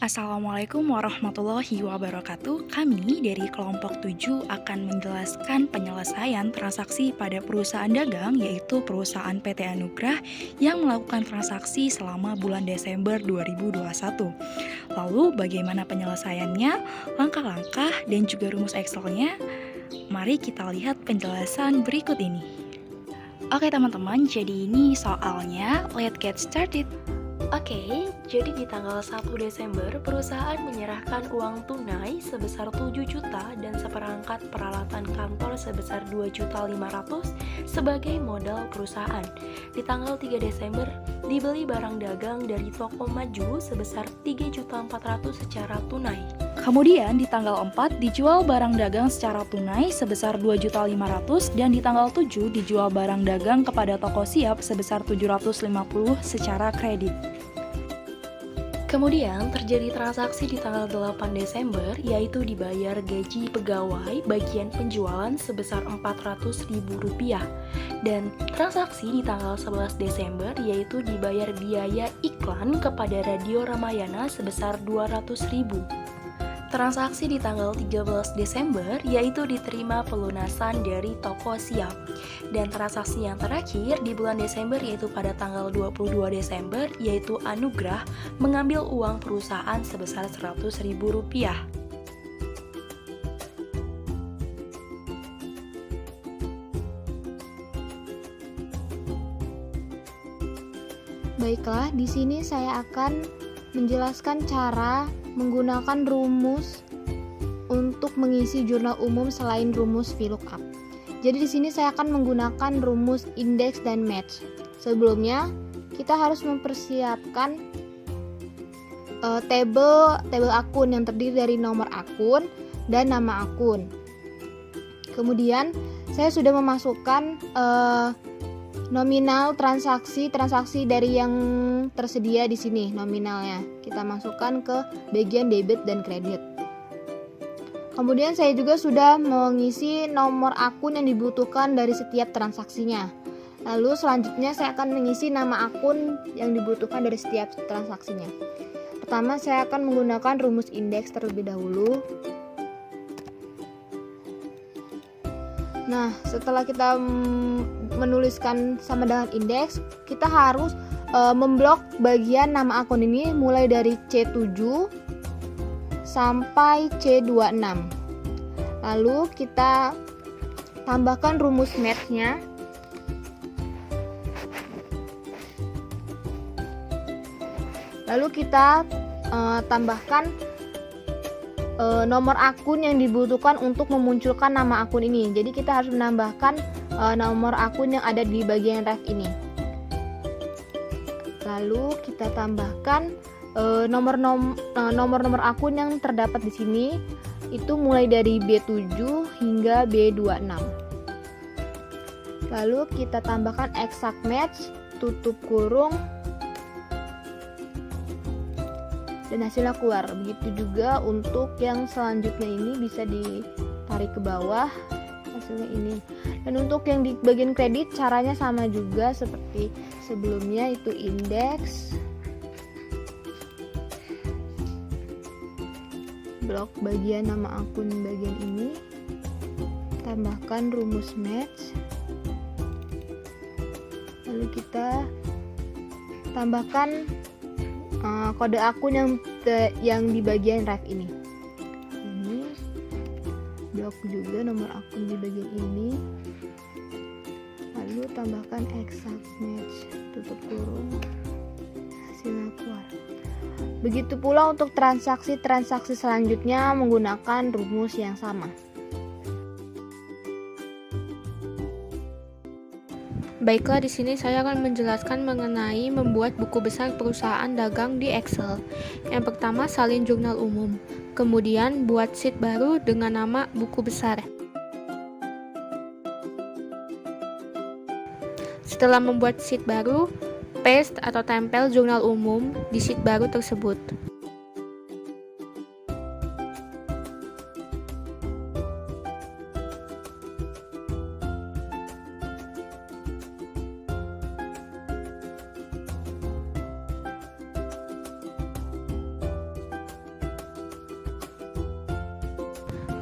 Assalamualaikum warahmatullahi wabarakatuh. Kami dari kelompok 7 akan menjelaskan penyelesaian transaksi pada perusahaan dagang, yaitu perusahaan PT Anugrah yang melakukan transaksi selama bulan Desember 2021. Lalu bagaimana penyelesaiannya, langkah-langkah, dan juga rumus Excel-nya? Mari kita lihat penjelasan berikut ini. Oke teman-teman, jadi ini soalnya. Let's get started. Oke, jadi di tanggal 1 Desember, perusahaan menyerahkan uang tunai sebesar 7 juta dan seperangkat peralatan kantor sebesar 2.500.000 sebagai modal perusahaan. Di tanggal 3 Desember, dibeli barang dagang dari toko maju sebesar 3.400.000 secara tunai. Kemudian di tanggal 4 dijual barang dagang secara tunai sebesar 2.500.000 dan di tanggal 7 dijual barang dagang kepada toko siap sebesar 750 secara kredit. Kemudian terjadi transaksi di tanggal 8 Desember, yaitu dibayar gaji pegawai bagian penjualan sebesar Rp400.000 dan transaksi di tanggal 11 Desember yaitu dibayar biaya iklan kepada Radio Ramayana sebesar Rp200.000. Transaksi di tanggal 13 Desember yaitu diterima pelunasan dari toko siap. Dan transaksi yang terakhir di bulan Desember yaitu pada tanggal 22 Desember yaitu Anugrah mengambil uang perusahaan sebesar Rp100.000. Baiklah, di sini saya akan menjelaskan cara menggunakan rumus untuk mengisi jurnal umum selain rumus VLOOKUP. Jadi di sini saya akan menggunakan rumus indeks dan match. Sebelumnya kita harus mempersiapkan tabel akun yang terdiri dari nomor akun dan nama akun. Kemudian saya sudah memasukkan nominal transaksi dari yang tersedia di sini, nominalnya kita masukkan ke bagian debit dan kredit. Kemudian saya juga sudah mengisi nomor akun yang dibutuhkan dari setiap transaksinya. Lalu selanjutnya saya akan mengisi nama akun yang dibutuhkan dari setiap transaksinya. Pertama saya akan menggunakan rumus indeks terlebih dahulu. Nah, setelah kita menuliskan sama dengan indeks, kita harus memblok bagian nama akun ini mulai dari C7 sampai C26. Lalu kita tambahkan rumus match-nya. Lalu kita tambahkan nomor akun yang dibutuhkan untuk memunculkan nama akun ini. Jadi kita harus menambahkan nomor akun yang ada di bagian ref ini. Lalu kita tambahkan nomor-nomor akun yang terdapat di sini, itu mulai dari B7 hingga B26. Lalu kita tambahkan exact match, tutup kurung, dan hasilnya keluar. Begitu juga untuk yang selanjutnya ini bisa ditarik ke bawah, hasilnya ini. Dan untuk yang di bagian kredit caranya sama juga seperti sebelumnya, itu indeks, blok bagian nama akun bagian ini, tambahkan rumus match, lalu kita tambahkan kode akun yang di bagian ref ini. Ini blok juga nomor akun di bagian ini. Lalu tambahkan exact match, tutup kurung, hasilnya keluar. Begitu pula untuk transaksi selanjutnya menggunakan rumus yang sama. Baiklah, di sini saya akan menjelaskan mengenai membuat buku besar perusahaan dagang di Excel. Yang pertama, salin jurnal umum. Kemudian, buat sheet baru dengan nama buku besar. Setelah membuat sheet baru, paste atau tempel jurnal umum di sheet baru tersebut.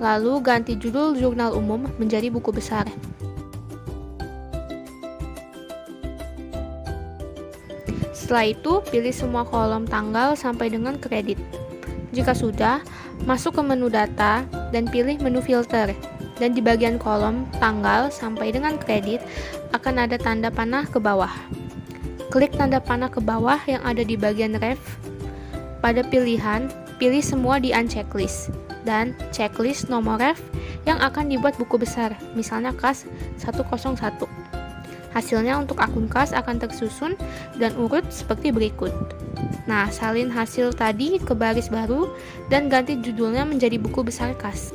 Lalu ganti judul jurnal umum menjadi buku besar. Setelah itu, pilih semua kolom tanggal sampai dengan kredit. Jika sudah, masuk ke menu data dan pilih menu filter. Dan di bagian kolom tanggal sampai dengan kredit akan ada tanda panah ke bawah. Klik tanda panah ke bawah yang ada di bagian ref. Pada pilihan, pilih semua di unchecklist dan checklist nomor ref yang akan dibuat buku besar, misalnya kas 101. Hasilnya untuk akun kas akan tersusun dan urut seperti berikut. Nah, salin hasil tadi ke baris baru dan ganti judulnya menjadi buku besar kas.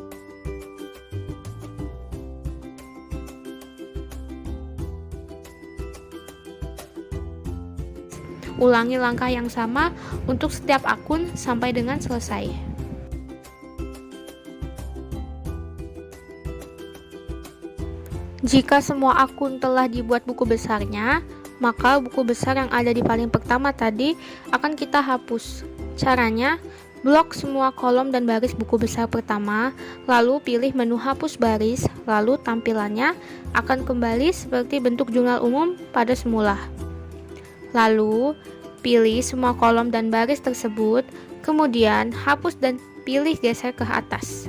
Ulangi langkah yang sama untuk setiap akun sampai dengan selesai. Jika semua akun telah dibuat buku besarnya, maka buku besar yang ada di paling pertama tadi akan kita hapus. Caranya, blok semua kolom dan baris buku besar pertama, lalu pilih menu hapus baris, lalu tampilannya akan kembali seperti bentuk jurnal umum pada semula. Lalu, pilih semua kolom dan baris tersebut, kemudian hapus dan pilih geser ke atas.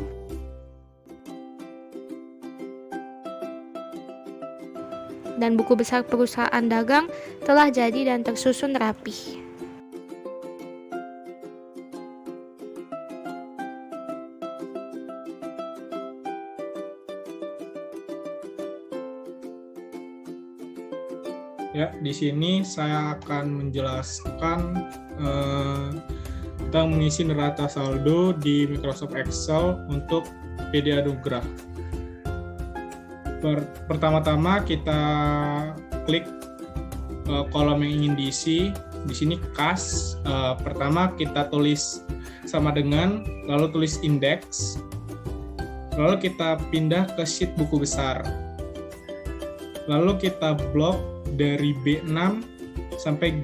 Dan buku besar perusahaan dagang telah jadi dan tersusun rapi. Ya, di sini saya akan menjelaskan tentang mengisi neraca saldo di Microsoft Excel untuk PD Anugrah. Pertama-tama kita klik kolom yang ingin diisi. Di sini kas. Pertama kita tulis sama dengan, lalu tulis indeks. Lalu kita pindah ke sheet buku besar. Lalu kita blok dari B6 sampai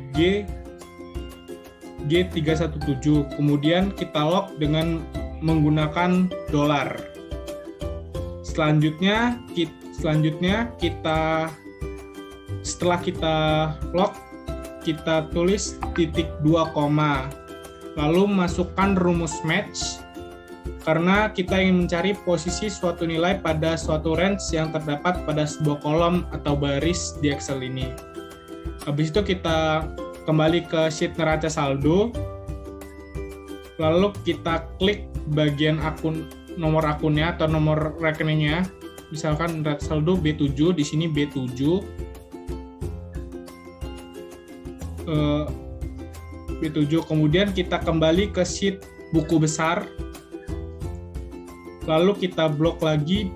G317. Kemudian kita lock dengan menggunakan dolar. Selanjutnya kita setelah kita lock, kita tulis titik 2 koma, lalu masukkan rumus match karena kita ingin mencari posisi suatu nilai pada suatu range yang terdapat pada sebuah kolom atau baris di Excel ini. Habis itu kita kembali ke sheet neraca saldo, lalu kita klik bagian akun, nomor akunnya atau nomor rekeningnya, misalkan neraca saldo B7, di sini B7. B7, kemudian kita kembali ke sheet buku besar, lalu kita blok lagi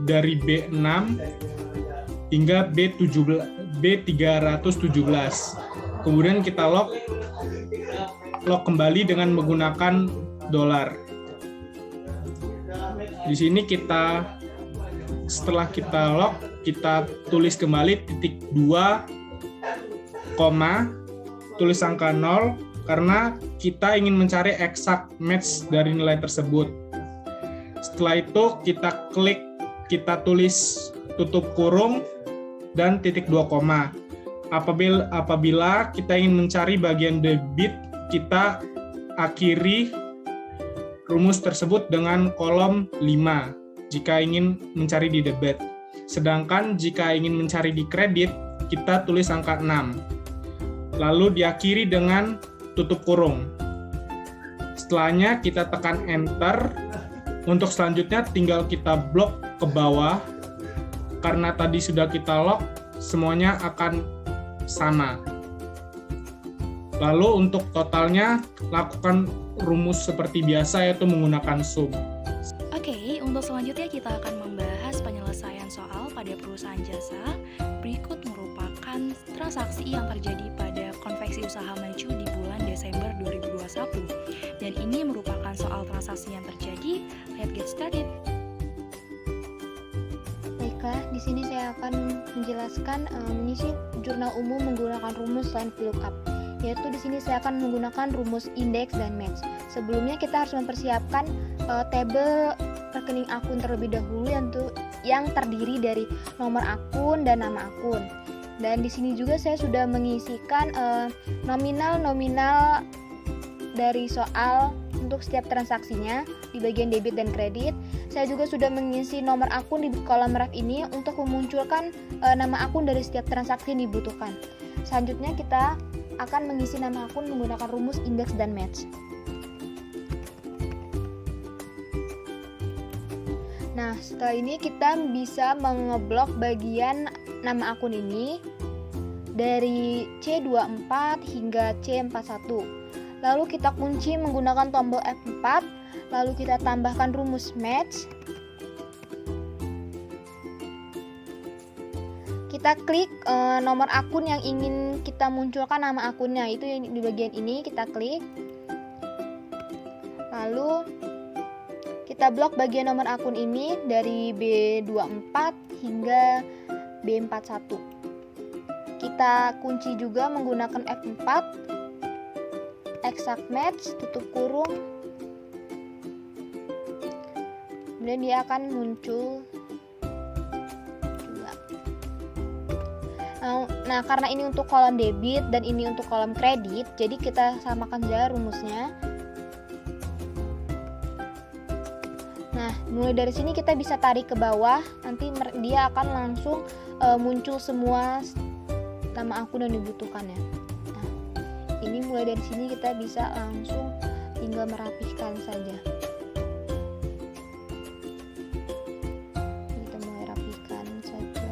dari B6 hingga B317. Kemudian kita lock kembali dengan menggunakan dolar. Di sini setelah kita lock, kita tulis kembali titik 2 koma, tulis angka 0 karena kita ingin mencari exact match dari nilai tersebut. Setelah itu kita tulis tutup kurung dan titik 2 koma. Apabila kita ingin mencari bagian debit, kita akhiri rumus tersebut dengan kolom 5 jika ingin mencari di debit. Sedangkan jika ingin mencari di kredit, kita tulis angka 6. Lalu diakhiri dengan tutup kurung. Setelahnya kita tekan enter. Untuk selanjutnya tinggal kita blok ke bawah. Karena tadi sudah kita lock, semuanya akan sama. Lalu untuk totalnya, lakukan rumus seperti biasa, yaitu menggunakan sum. Oke, untuk selanjutnya kita akan membahas penyelesaian soal pada perusahaan jasa. Berikut merupakan transaksi yang terjadi pada konveksi usaha maju di bulan Desember 2021. Dan ini merupakan soal transaksi yang terjadi. Let's get started. Baiklah, di sini saya akan menjelaskan mengisi jurnal umum menggunakan rumus line VLOOKUP. Yaitu di sini saya akan menggunakan rumus indeks dan match. Sebelumnya kita harus mempersiapkan tabel rekening akun terlebih dahulu yang terdiri dari nomor akun dan nama akun. Dan di sini juga saya sudah mengisikan nominal dari soal untuk setiap transaksinya di bagian debit dan kredit. Saya juga sudah mengisi nomor akun di kolom ref ini untuk memunculkan nama akun dari setiap transaksi yang dibutuhkan. Selanjutnya kita akan mengisi nama akun menggunakan rumus indeks dan match. Nah, setelah ini kita bisa mengeblok bagian nama akun ini dari C24 hingga C41. Lalu kita kunci menggunakan tombol F4, lalu kita tambahkan rumus match. Kita klik nomor akun yang ingin kita munculkan nama akunnya, itu yang di bagian ini kita klik. Lalu kita blok bagian nomor akun ini dari B24 hingga B41. Kita kunci juga menggunakan F4, exact match, tutup kurung, kemudian dia akan muncul juga. Nah, karena ini untuk kolom debit dan ini untuk kolom kredit, jadi kita samakan saja rumusnya. Nah, mulai dari sini kita bisa tarik ke bawah, nanti dia akan langsung muncul semua nama akun yang dibutuhkannya. Nah, ini mulai dari sini kita bisa langsung tinggal merapihkan saja. Kita mulai rapihkan saja.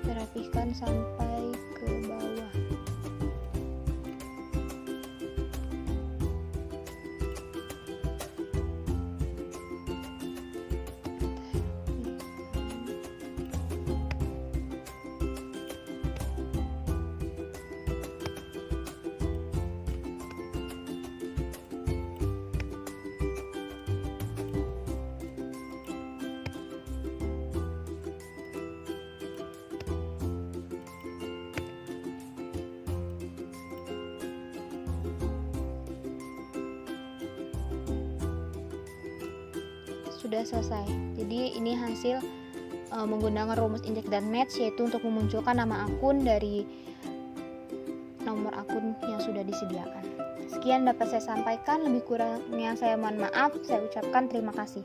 Rapihkan sampai ke bawah. Sudah selesai. Jadi ini hasil menggunakan rumus indeks dan match, yaitu untuk memunculkan nama akun dari nomor akun yang sudah disediakan. Sekian dapat saya sampaikan, lebih kurangnya saya mohon maaf. Saya ucapkan terima kasih.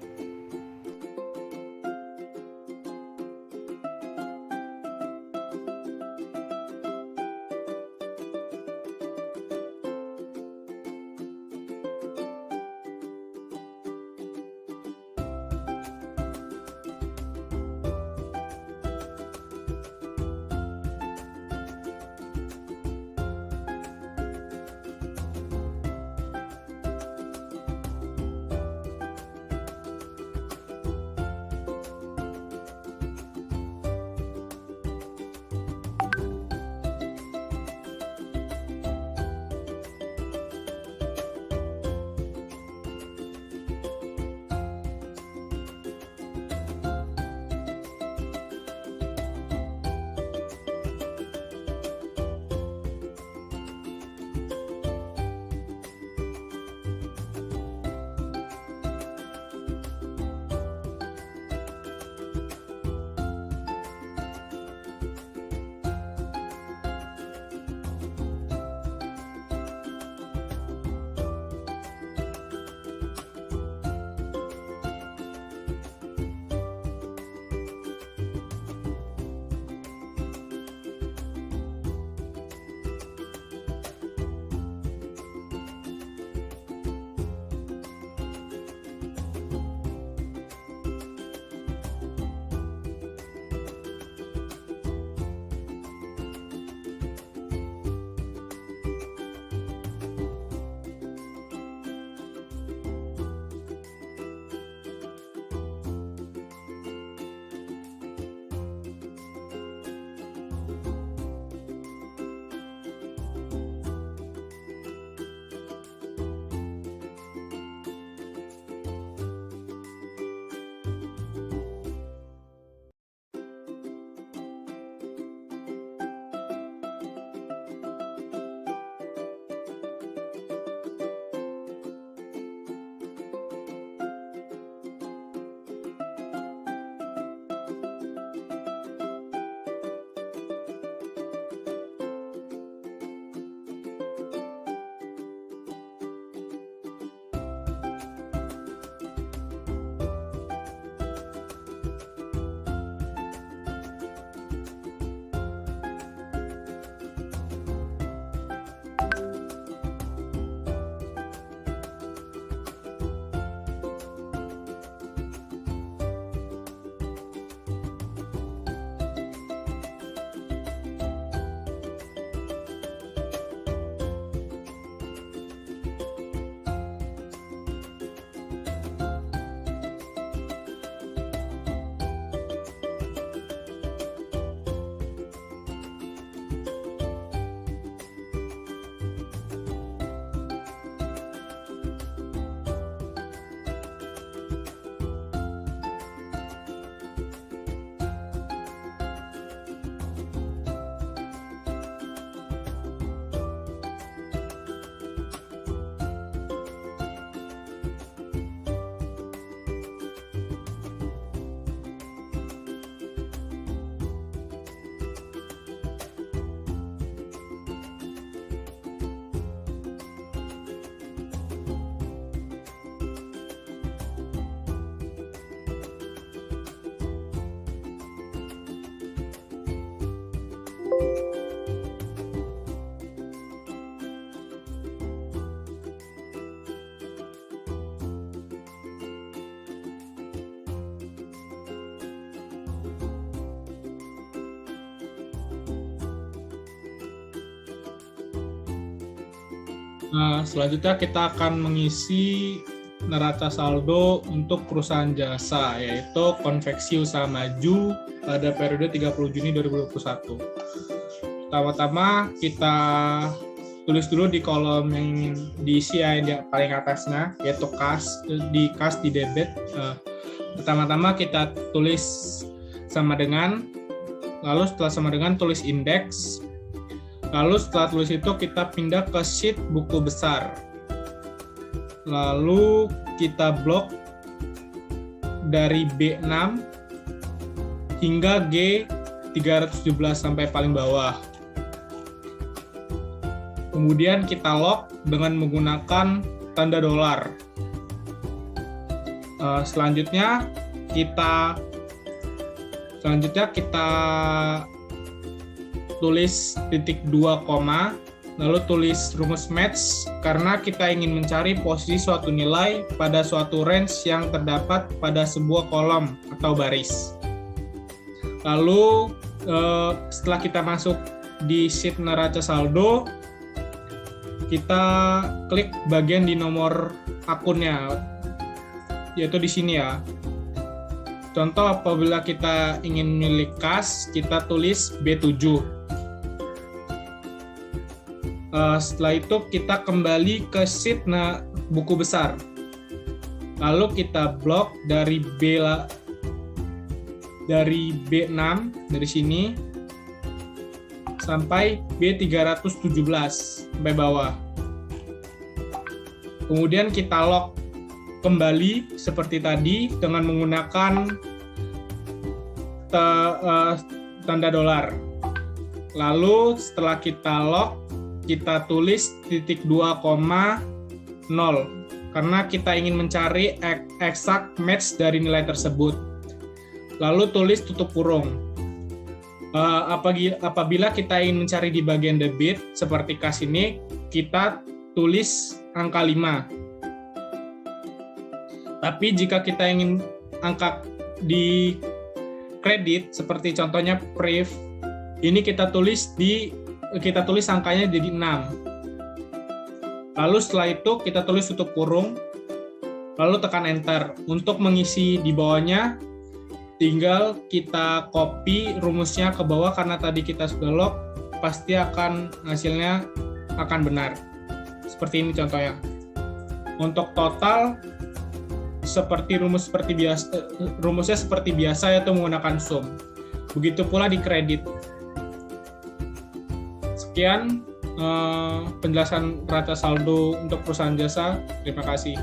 Nah, selanjutnya kita akan mengisi neraca saldo untuk perusahaan jasa, yaitu konveksi usaha maju pada periode 30 Juni 2021. Pertama-tama kita tulis dulu di kolom yang diisi yang di paling atasnya, yaitu kas di debit. Pertama-tama kita tulis sama dengan, lalu setelah sama dengan tulis indeks. Lalu setelah tulis itu kita pindah ke sheet buku besar. Lalu kita blok dari B6 hingga G317 sampai paling bawah. Kemudian kita lock dengan menggunakan tanda dolar. Selanjutnya kita tulis titik 2 koma, lalu tulis rumus match karena kita ingin mencari posisi suatu nilai pada suatu range yang terdapat pada sebuah kolom atau baris. Lalu setelah kita masuk di sheet neraca saldo, kita klik bagian di nomor akunnya, yaitu di sini ya. Contoh, apabila kita ingin milik kas, kita tulis B7. Setelah itu kita kembali ke sheet buku besar. Lalu kita blok dari B6 dari sini sampai B317 sampai bawah. Kemudian kita lock kembali seperti tadi dengan menggunakan tanda dolar. Lalu setelah kita lock, kita tulis titik 2,0 karena kita ingin mencari exact match dari nilai tersebut. Lalu tulis tutup kurung. Apabila kita ingin mencari di bagian debit seperti kas ini, kita tulis angka 5. Tapi jika kita ingin angka di kredit seperti contohnya prev, ini kita tulis angkanya jadi 6. Lalu setelah itu kita tulis tutup kurung, lalu tekan enter. Untuk mengisi di bawahnya, tinggal kita copy rumusnya ke bawah karena tadi kita sudah lock, pasti hasilnya akan benar. Seperti ini contohnya. Untuk total rumusnya seperti biasa, yaitu menggunakan sum. Begitu pula di kredit. Sekian penjelasan neraca saldo untuk perusahaan jasa. Terima kasih.